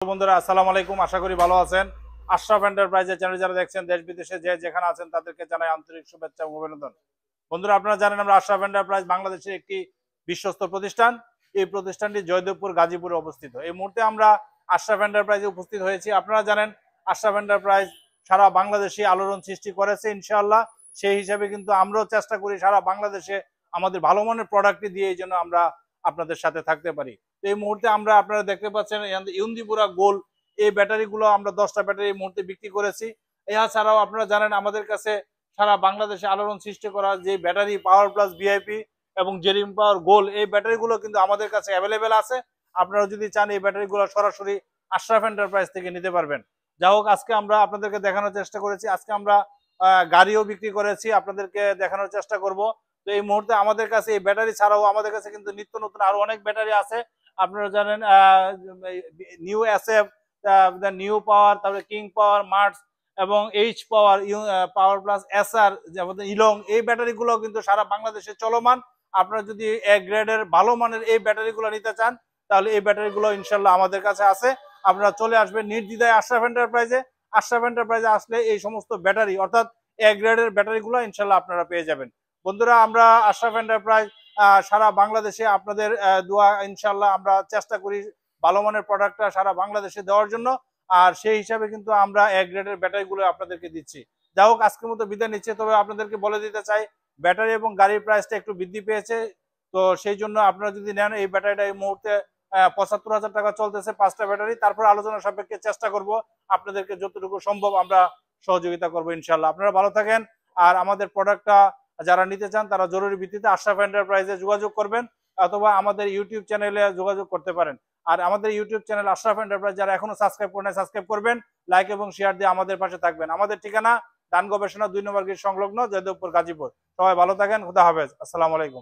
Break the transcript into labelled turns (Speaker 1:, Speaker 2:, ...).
Speaker 1: বন্ধুরা আসসালামু আলাইকুম, আশা করি ভালো আছেন। আশরাফ এন্টারপ্রাইজের চ্যানেল যারা দেখছেন দেশ বিদেশে যে যেখানে আছেন তাদেরকে জানাই আন্তরিক শুভেচ্ছা ও অভিনন্দন। বন্ধুরা আপনারা জানেন আমরা আশরাফ এন্টারপ্রাইজ বাংলাদেশের একটি বিশ্বস্ত প্রতিষ্ঠান। এই প্রতিষ্ঠানটি জয়দেবপুর গাজীপুরে অবস্থিত। এই মুহূর্তে আমরা আশরাফ এন্টারপ্রাইজে উপস্থিত হয়েছি। আপনারা জানেন আশরাফ এন্টারপ্রাইজ সারা বাংলাদেশে আলোড়ন সৃষ্টি করেছে ইনশাআল্লাহ। সেই হিসাবে কিন্তু আমরাও চেষ্টা করি সারা বাংলাদেশে আমাদের ভালো মানের প্রোডাক্টটি দিয়ে, এই জন্য আমরা আপনাদের সাথে থাকতে পারি। এই মুহূর্তে আমরা আপনারা দেখতে পাচ্ছেন ইউন্দিপুরা গোল এই ব্যাটারিগুলো আমরা 10টা ব্যাটারি এই মুহূর্তে বিক্রি করেছি। এছাড়াও আপনারা জানেন আমাদের কাছে সারা বাংলাদেশে আলোড়ন সৃষ্টি করা যে ব্যাটারি পাওয়ার প্লাস ভিআইপি এবং জেরিম পাওয়ার গোল এই ব্যাটারিগুলো কিন্তু আমাদের কাছে অ্যাভেলেবেল আছে। আপনারা যদি চান এই ব্যাটারিগুলো সরাসরি আশরাফ এন্টারপ্রাইজ থেকে নিতে পারবেন। যাই হোক, আজকে আমরা আপনাদেরকে দেখানোর চেষ্টা করেছি। আজকে আমরা গাড়িও বিক্রি করেছি, আপনাদেরকে দেখানোর চেষ্টা করব। তো এই মুহূর্তে আমাদের কাছে এই ব্যাটারি ছাড়াও আমাদের কাছে কিন্তু নিত্য নতুন আরো অনেক ব্যাটারি আছে। আপনারা জানেন নিউ এসএফ, নিউ পাওয়ার, তারপরে কিং পাওয়ার, মার্টস এবং এইচ পাওয়ার, পাওয়ার প্লাস এসআর, যেমন ইলং, এই ব্যাটারিগুলো কিন্তু সারা বাংলাদেশে চলমান। আপনারা যদি এক গ্রেডের ভালো মানের এই ব্যাটারিগুলো নিতে চান তাহলে এই ব্যাটারিগুলো ইনশাল্লাহ আমাদের কাছে আছে। আপনারা চলে আসবেন নির্দ্বিধায় আশরাফ এন্টারপ্রাইজে। আশরাফ এন্টারপ্রাইজে আসলে এই সমস্ত ব্যাটারি অর্থাৎ এক গ্রেডের ব্যাটারিগুলো ইনশাল্লাহ আপনারা পেয়ে যাবেন। বন্ধুরা আমরা আশরাফ এন্টারপ্রাইজ সারা বাংলাদেশে আপনাদের দোয়া ইনশাল্লাহ আমরা চেষ্টা করি ভালো মানের প্রোডাক্টটা সারা বাংলাদেশে দেওয়ার জন্য। আর সেই হিসাবে কিন্তু আমরা এক গ্রেডের ব্যাটারিগুলো আপনাদেরকে দিচ্ছি। যাই হোক, আজকের মতো বিদায় নিচ্ছে। তবে আপনাদেরকে বলে দিতে চাই ব্যাটারি এবং গাড়ির প্রাইসটা একটু বৃদ্ধি পেয়েছে। তো সেই জন্য আপনারা যদি নেন এই ব্যাটারিটা এই মুহূর্তে ৭৫,০০০ টাকা চলতেছে 5টা ব্যাটারি। তারপর আলোচনা সাপেক্ষে চেষ্টা করব আপনাদেরকে যতটুকু সম্ভব আমরা সহযোগিতা করবো ইনশাল্লাহ। আপনারা ভালো থাকেন। আর আমাদের প্রোডাক্টটা যারা নিতে চান তারা জরুরি ভিত্তিতে আশরাফ এন্টারপ্রাইজে যোগাযোগ করবেন অথবা আমাদের ইউটিউব চ্যানেলে যোগাযোগ করতে পারেন। আর আমাদের ইউটিউব চ্যানেল আশরাফ এন্টারপ্রাইজ যারা এখনো সাবস্ক্রাইব করেন সাবস্ক্রাইব করবেন, লাইক এবং শেয়ার দিয়ে আমাদের পাশে থাকবেন। আমাদের ঠিকানা দান গবেষণা 2 নম্বর গেট সংলগ্ন জয়দেবপুর গাজীপুর। সবাই ভালো থাকেন, খুদা হাফেজ, আসসালামু আলাইকুম।